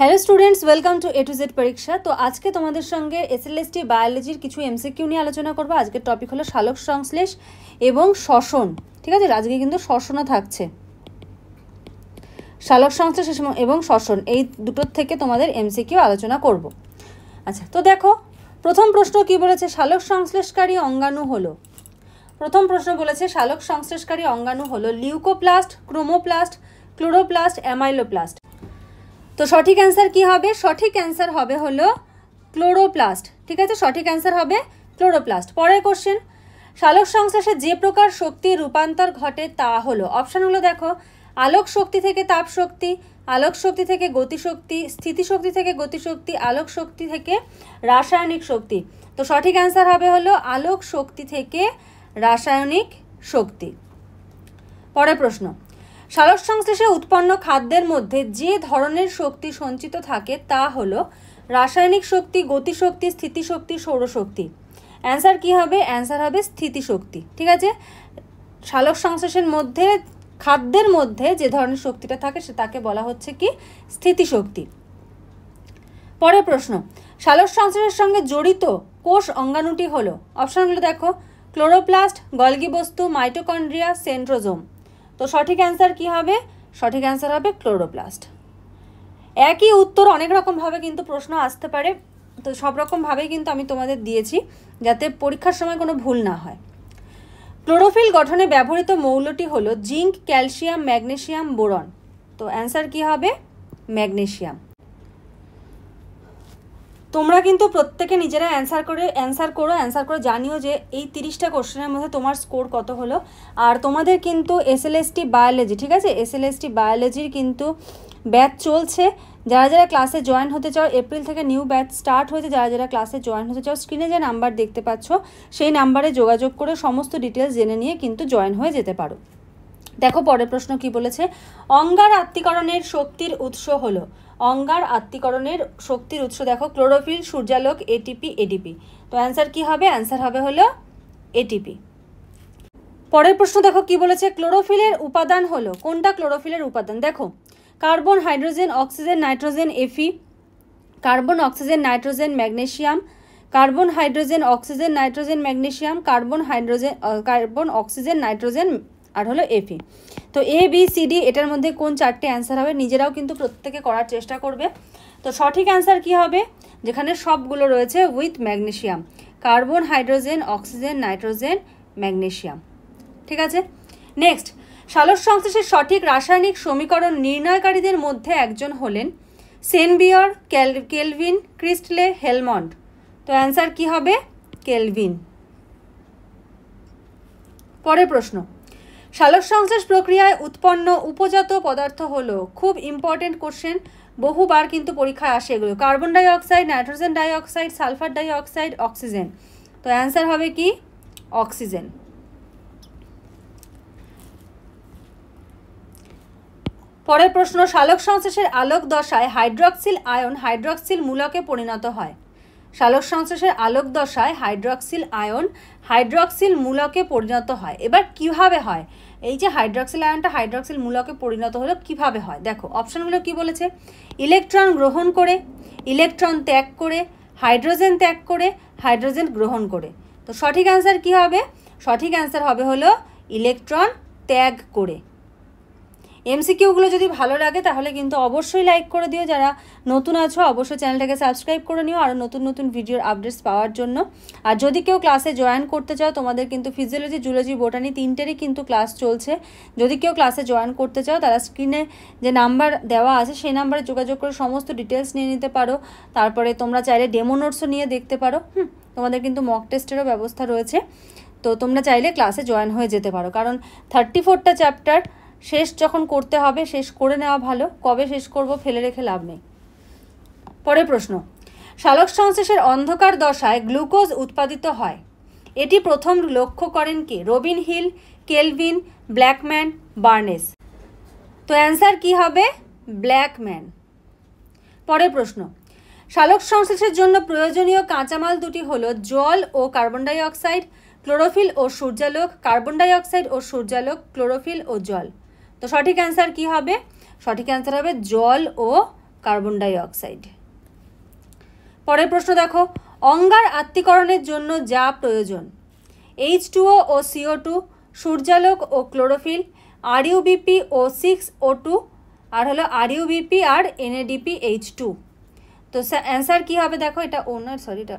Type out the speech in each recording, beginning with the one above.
Hello students, welcome to A to Z পরীক্ষা। তো আজকে তোমাদের সঙ্গে এসএলএসটি বায়োলজির কিছু এমসিকিউ নিয়ে আলোচনা করবো। আজকের টপিক হলো সালোক সংশ্লেষ এবং শ্বসন। ঠিক আছে, আজকে কিন্তু শ্বসনও থাকছে। সালোক সংশ্লেষ এবং শ্বসন এই দুটোর থেকে তোমাদের এমসিকিউ আলোচনা করব। আচ্ছা, তো দেখো প্রথম প্রশ্ন কি বলেছে, সালোক সংশ্লেষকারী অঙ্গাণু হলো, প্রথম প্রশ্ন বলেছে সালোক সংশ্লেষকারী অঙ্গাণু হলো লিউকোপ্লাস্ট, ক্রোমোপ্লাস্ট, ক্লোরোপ্লাস্ট, অ্যামাইলোপ্লাস্ট। তো সঠিক অ্যান্সার কি হবে? সঠিক অ্যান্সার হবে হলো ক্লোরোপ্লাস্ট। ঠিক আছে, সঠিক অ্যান্সার হবে ক্লোরোপ্লাস্ট। পরের কোশ্চেন, সালোক সংশ্লেষে যে প্রকার শক্তির রূপান্তর ঘটে তা হলো, অপশানগুলো দেখো, আলোক শক্তি থেকে তাপ শক্তি, আলোক শক্তি থেকে গতিশক্তি, স্থিতিশক্তি থেকে গতিশক্তি, আলোক শক্তি থেকে রাসায়নিক শক্তি। তো সঠিক অ্যান্সার হবে হলো আলোক শক্তি থেকে রাসায়নিক শক্তি। পরের প্রশ্ন, সালোক সংশ্লেষে উৎপন্ন খাদ্যের মধ্যে যে ধরনের শক্তি সঞ্চিত থাকে তা হলো রাসায়নিক শক্তি, গতিশক্তি, স্থিতিশক্তি, সৌরশক্তি। অ্যান্সার কি হবে? অ্যান্সার হবে স্থিতিশক্তি। ঠিক আছে, সালোক সংশ্লেষের মধ্যে খাদ্যের মধ্যে যে ধরনের শক্তিটা থাকে তাকে বলা হচ্ছে কি? স্থিতিশক্তি। পরের প্রশ্ন, সালোক সংশ্লেষের সঙ্গে জড়িত কোষ অঙ্গাণুটি হলো, অপশনগুলো দেখো, ক্লোরোপ্লাস্ট, গলগি বস্তু, মাইটোকন্ড্রিয়া, সেন্ট্রোজোম। তো সঠিক অ্যান্সার কি হবে? সঠিক অ্যান্সার হবে ক্লোরোপ্লাস্ট। একই উত্তর অনেক রকমভাবে কিন্তু প্রশ্ন আসতে পারে, তো সব রকমভাবেই কিন্তু আমি তোমাদের দিয়েছি যাতে পরীক্ষার সময় কোনো ভুল না হয়। ক্লোরোফিল গঠনে ব্যবহৃত মৌলটি হলো জিঙ্ক, ক্যালসিয়াম, ম্যাগনেসিয়াম, বোরন। তো অ্যান্সার কি হবে? ম্যাগনেসিয়াম। তোমরা কিন্তু প্রত্যেকে নিজেরা অ্যান্সার করে জানিও যে এই 30টা কোশ্চেনের মধ্যে তোমার স্কোর কত হলো। আর তোমাদের কিন্তু এসএলএসটি বায়োলজি, ঠিক আছে, এসএলএসটি বায়োলজির কিন্তু ব্যাচ চলছে। যারা যারা ক্লাসে জয়েন হতে চাও, এপ্রিল থেকে নিউ ব্যাচ স্টার্ট হয়েছে। যারা যারা ক্লাসে জয়েন হতে চাও, স্ক্রিনে যে নাম্বার দেখতে পাচ্ছ সেই নাম্বারে যোগাযোগ করে সমস্ত ডিটেলস জেনে নিয়ে কিন্তু জয়েন হয়ে যেতে পারো। দেখো পরের প্রশ্ন কি বলেছে, অঙ্গার আত্তীকরণের শক্তির উৎস হলো, অঙ্গার আত্তীকরণের শক্তির উৎস দেখো, ক্লোরোফিল, সূর্যালোক, এটিপি, এডিপি। তো অ্যান্সার কি হবে? অ্যান্সার হবে হলো এটিপি। পরের প্রশ্ন দেখো কি বলেছে, ক্লোরোফিলের উপাদান হলো, কোনটা ক্লোরোফিলের উপাদান? দেখো, কার্বন, হাইড্রোজেন, অক্সিজেন, নাইট্রোজেন, এফি, carbon, oxygen, nitrogen, magnesium, carbon, hydrogen, oxygen, nitrogen, magnesium, carbon, oxygen, nitrogen, আর হলো এফি। তো এ বি সি ডি এটার মধ্যে কোন চারটে অ্যান্সার হবে? নিজেরাও কিন্তু প্রত্যেকে করার চেষ্টা করবে। তো সঠিক অ্যান্সার কি হবে? যেখানে সবগুলো রয়েছে with magnesium, carbon, hydrogen, oxygen, nitrogen, magnesium. ঠিক আছে, নেক্সট, সালোক সংশ্লেষের সঠিক রাসায়নিক সমীকরণ নির্ণয়কারীদের মধ্যে একজন হলেন সেনবিয়র, কেলভিন, ক্রিস্টলে, হেলমন্ড। তো অ্যান্সার কি হবে? কেলভিন। পরের প্রশ্ন, সালোক সংশ্লেষ প্রক্রিয়ায় উৎপন্ন উপজাত পদার্থ হলো, খুব ইম্পর্টেন্ট কোশ্চেন, বহুবার কিন্তু পরীক্ষায় আসে এগুলো, carbon die oxide, nitrogen die oxide, sulphur die oxide, oxygen. তো অ্যান্সার হবে কি? অক্সিজেন। পরের প্রশ্ন, সালোক সংশ্লেষের আলোক দশায় হাইড্রক্সিল আয়ন হাইড্রক্সিল মূলকে পরিণত হয়, সালোক সংশ্লেষের আলোক দশায় হাইড্রক্সিল আয়ন হাইড্রক্সিল মূলকে পরিণত হয়। এবার কিভাবে হয়? এই যে হাইড্রক্সিল আয়নটা হাইড্রক্সিল মূলকে পরিণত হলো, কিভাবে হয়? দেখো অপশনগুলো কি বলেছে, ইলেকট্রন গ্রহণ করে, ইলেকট্রন ত্যাগ করে, হাইড্রোজেন ত্যাগ করে, হাইড্রোজেন গ্রহণ করে। তো সঠিক অ্যান্সার কি হবে? সঠিক অ্যান্সার হবে হলো ইলেকট্রন ত্যাগ করে। এমসিকিউগুলো যদি ভালো লাগে তাহলে কিন্তু অবশ্যই লাইক করে দিও, যারা নতুন আছো অবশ্যই চ্যানেলটাকে সাবস্ক্রাইব করে নিও আরও নতুন নতুন ভিডিওর আপডেটস পাওয়ার জন্য। আর যদি কেউ ক্লাসে জয়েন করতে চাও, তোমাদের কিন্তু ফিজিওলজি, জুলজি, বোটানি তিনটেরই কিন্তু ক্লাস চলছে। যদি কেউ ক্লাসে জয়েন করতে চাও তারা স্ক্রিনে যে নাম্বার দেওয়া আছে সেই নাম্বারে যোগাযোগ করে সমস্ত ডিটেলস নিয়ে নিতে পারো। তারপরে তোমরা চাইলে ডেমো নোটসও নিয়ে দেখতে পারো। তোমাদের কিন্তু মক টেস্টেরও ব্যবস্থা রয়েছে। তো তোমরা চাইলে ক্লাসে জয়েন হয়ে যেতে পারো, কারণ 34টা চ্যাপ্টার শেষ যখন করতে হবে শেষ করে নেওয়া ভালো, কবে শেষ করব ফেলে রেখে লাভ নেই। পরের প্রশ্ন, সালোক সংশ্লেষের অন্ধকার দশায় গ্লুকোজ উৎপাদিত হয়, এটি প্রথম লক্ষ্য করেন কে? Robin Hill, Kelvin, Blackman, Barnes. তো অ্যান্সার কি হবে? ব্ল্যাকম্যান। পরের প্রশ্ন, সালোক সংশ্লেষের জন্য প্রয়োজনীয় কাঁচামাল দুটি হলো জল ও কার্বন ডাই অক্সাইড, ক্লোরোফিল ও সূর্যালোক, কার্বন ডাই অক্সাইড ও সূর্যালোক, ক্লোরোফিল ও জল। তো সঠিক অ্যান্সার কি হবে? সঠিক অ্যান্সার হবে জল ও কার্বন ডাই অক্সাইড। পরের প্রশ্ন দেখো, অঙ্গার আত্তীকরণের জন্য যা প্রয়োজন, H2O ও CO2, সূর্যালোক ও ক্লোরোফিল, RUBP ও 6O2, আর হলো RUBP আর NADPH2। তো অ্যান্সার কী হবে দেখো, এটা ও না, সরি এটা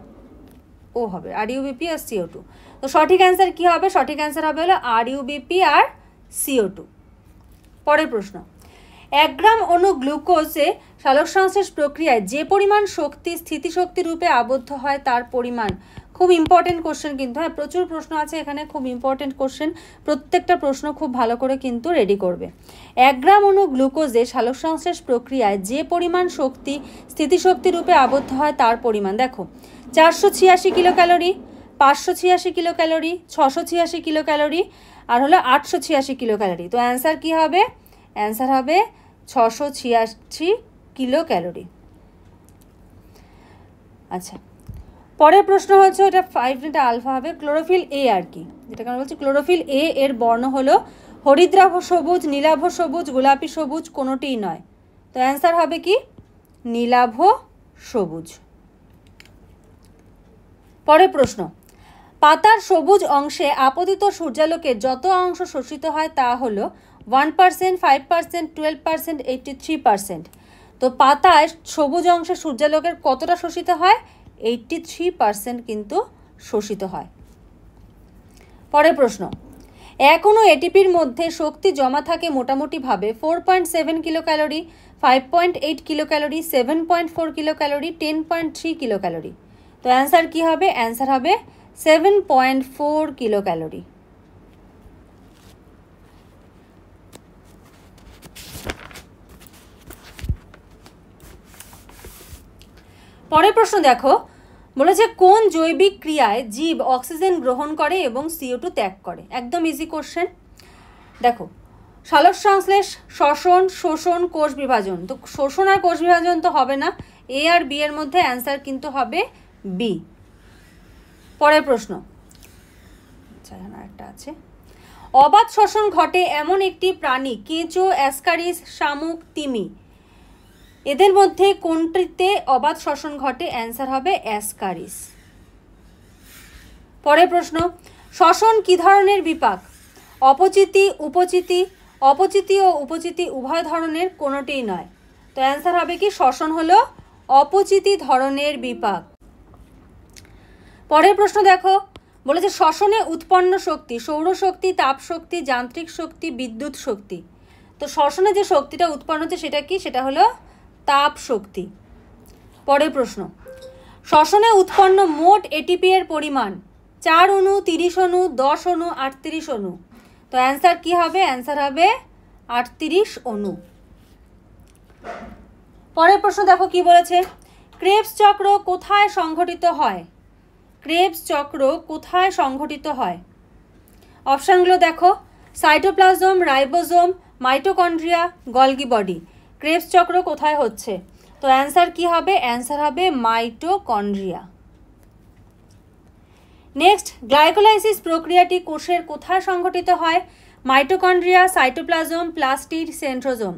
ও হবে, RUBP আর CO2। তো সঠিক অ্যান্সার কী হবে, সঠিক অ্যান্সার হবে হলো RUBP আর CO2। পরের প্রশ্ন, 1 গ্রাম অণু গ্লুকোজে সালোকসংশ্লেষ প্রক্রিয়ায় যে পরিমাণ শক্তি স্থিতিশক্তি রূপে আবদ্ধ হয় তার পরিমাণ। খুব ইম্পর্টেন্ট কোশ্চেন কিন্তু, হ্যাঁ প্রচুর প্রশ্ন আছে এখানে, খুব ইম্পর্টেন্ট কোশ্চেন, প্রত্যেকটা প্রশ্ন খুব ভালো করে কিন্তু রেডি করবে। 1 গ্রাম অণু গ্লুকোজে সালোকসংশ্লেষ প্রক্রিয়ায় যে পরিমাণ শক্তি স্থিতিশক্তি রূপে আবদ্ধ হয় তার পরিমাণ। দেখো 486 kilo calorie, 586 kilo calorie, 686 kilo calorie, আর হলো 886 কিলো ক্যালোরি। তো অ্যান্সার কী হবে, অ্যান্সার হবে 686 কিলো ক্যালোরি। আচ্ছা, পরের প্রশ্ন হচ্ছে, এটা 5, এটা আলফা হবে, ক্লোরোফিল এ আর কি, যেটা কেন বলছি, ক্লোরোফিল এ এর বর্ণ হলো হরিদ্রাভ সবুজ, নীলাভ সবুজ, গোলাপি সবুজ, কোনোটিই নয়। তো অ্যান্সার হবে কি, নীলাভ সবুজ। পরের প্রশ্ন, পাতার সবুজ অংশে আপতিত সূর্যালোকের যত অংশ শোষিত হয় তা হলো 1%, 5%, 12%, 83%। তো পাতায় সবুজ অংশে সূর্যালোকের কতটা শোষিত হয়, 83% কিন্তু শোষিত হয়। পরের প্রশ্ন, এক অণু এটিপির মধ্যে শক্তি জমা থাকে মোটামুটিভাবে 4.7 kilo calorie, 5.8 kilo calorie, 7.4 kilo calorie, 10.3 kilo calorie. তো অ্যান্সার কী হবে, অ্যান্সার হবে 7.4 কিলো ক্যালোরি। পরের প্রশ্ন দেখো, বলেছে কোন জৈবিক ক্রিয়ায় জীব অক্সিজেন গ্রহণ করে এবং CO2 ত্যাগ করে। একদম ইজি কোশ্চেন। দেখো, সালোক সংশ্লেষ, শ্বসন, শোষণ, কোষ বিভাজন। তো শোষণ আর কোষ বিভাজন তো হবে না, এ আর বি এর মধ্যে অ্যান্সার কিন্তু হবে বি। পরের প্রশ্ন, আচ্ছা একটা আছে, অবাধ শ্বসন ঘটে এমন একটি প্রাণী, কেঁচো, অ্যাসকারিস, শামুক, তিমি, এদের মধ্যে কোনটিতে অবাধ শ্বসন ঘটে, অ্যান্সার হবে অ্যাসকারিস। পরের প্রশ্ন, শ্বসন কি ধরনের বিপাক, অপচিতি, উপচিতি, অপচিতি ও উপচিতি উভয় ধরনের, কোনোটিই নয়। তো অ্যান্সার হবে কি, শ্বসন হলো অপচিতি ধরনের বিপাক। পরের প্রশ্ন দেখো, বলেছে শ্বসনে উৎপন্ন শক্তি, সৌরশক্তি, তাপশক্তি, যান্ত্রিক শক্তি, বিদ্যুৎ শক্তি। তো শ্বসনে যে শক্তিটা উৎপন্ন হচ্ছে সেটা কি, সেটা হলো তাপ শক্তি। পরের প্রশ্ন, শ্বসনে উৎপন্ন মোট এটিপি এর পরিমাণ 4 অণু, 30 অণু, 10 অণু, 38 অণু। তো অ্যান্সার কি হবে, অ্যান্সার হবে 38 অণু। পরের প্রশ্ন দেখো কি বলেছে, ক্রেবস চক্র কোথায় সংঘটিত হয়, ক্রেবস চক্র কোথায় সংঘটিত হয়। অপশানগুলো দেখো, cytoplasm, ribosome, mitochondria, Golgi body. Krebs চক্র কোথায় হচ্ছে, তো অ্যান্সার কি হবে, অ্যান্সার হবে মাইটোকন্ড্রিয়া। নেক্সট, গ্লাইকোলাইসিস প্রক্রিয়াটি কোষের কোথায় সংঘটিত হয়, mitochondria, cytoplasm, plastid, centrosome.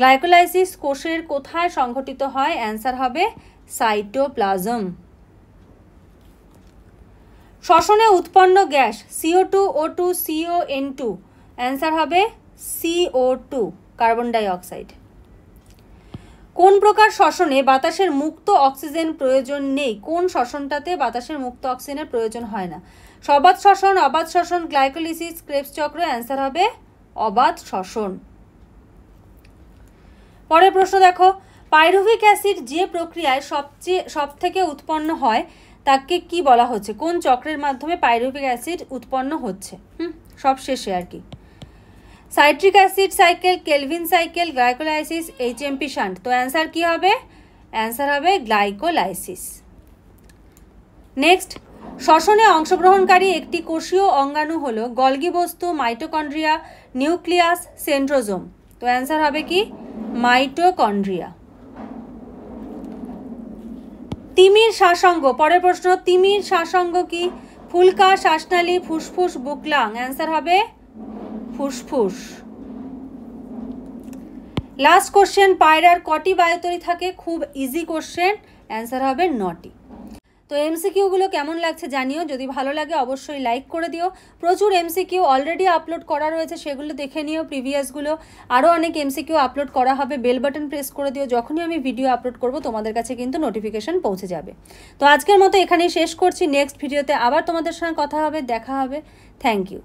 Glycolysis কোষের কোথায় সংঘটিত হয়, অ্যান্সার হবে সাইটোপ্লাজম। শ্বসনে উৎপন্ন gas CO2, O2, CON2, answer হবে CO2, কার্বন ডাই অক্সাইড। কোন প্রকার শ্বসনে বাতাসের মুক্ত অক্সিজেন প্রয়োজন নেই, কোন শ্বসনটাতে বাতাসের মুক্ত অক্সিজেনের প্রয়োজন হয় না, সবাত শ্বসন, অবাধ শ্বসন, গ্লাইকোলাইসিস, ক্রেবস চক্র। অ্যান্সার হবে অবাধ শ্বসন। পরের প্রশ্ন দেখো, পাইরুভিক অ্যাসিড যে প্রক্রিয়ায় সবথেকে উৎপন্ন হয় তাকে কি বলা হচ্ছে, কোন চক্রের মাধ্যমে পাইরুভিক অ্যাসিড উৎপন্ন হচ্ছে, সব শেষে আর কি। Citric acid cycle, kelvin cycle, glycolysis, HMP shunt. তো অ্যান্সার কি হবে, অ্যান্সার হবে গ্লাইকোলাইসিস। নেক্সট, শ্বসনে অংশগ্রহণকারী একটি কোষীয় অঙ্গাণু হলো গলগি বস্তু, মাইটোকন্ড্রিয়া, নিউক্লিয়াস, সেন্ট্রোজোম। তো অ্যান্সার হবে কি, মাইটোকন্ড্রিয়া। তিমির শ্বাসঙ্গ। পরের প্রশ্ন, তিমির শ্বাসঙ্গ কি, ফুলকা, শ্বাসনালী, ফুসফুস, বুকলাং। অ্যান্সার হবে ফুসফুস। লাস্ট কোশ্চেন, পায়রার কটি বায়ুতলী থাকে? খুব ইজি কোশ্চেন, অ্যান্সার হবে 9টি। তো এমসিকিউগুলো কেমন লাগছে জানিও, যদি ভালো লাগে অবশ্যই লাইক করে দিও। প্রচুর এমসিকিউ অলরেডি আপলোড করা রয়েছে, সেগুলো দেখে নিও প্রিভিয়াসগুলো। আরও অনেক এমসিকিউ আপলোড করা হবে, বেল বাটন প্রেস করে দিও, যখনই আমি ভিডিও আপলোড করব তোমাদের কাছে কিন্তু নোটিফিকেশন পৌঁছে যাবে। তো আজকের মতো এখানেই শেষ করছি, নেক্সট ভিডিওতে আবার তোমাদের সঙ্গে কথা হবে, দেখা হবে। Thank you.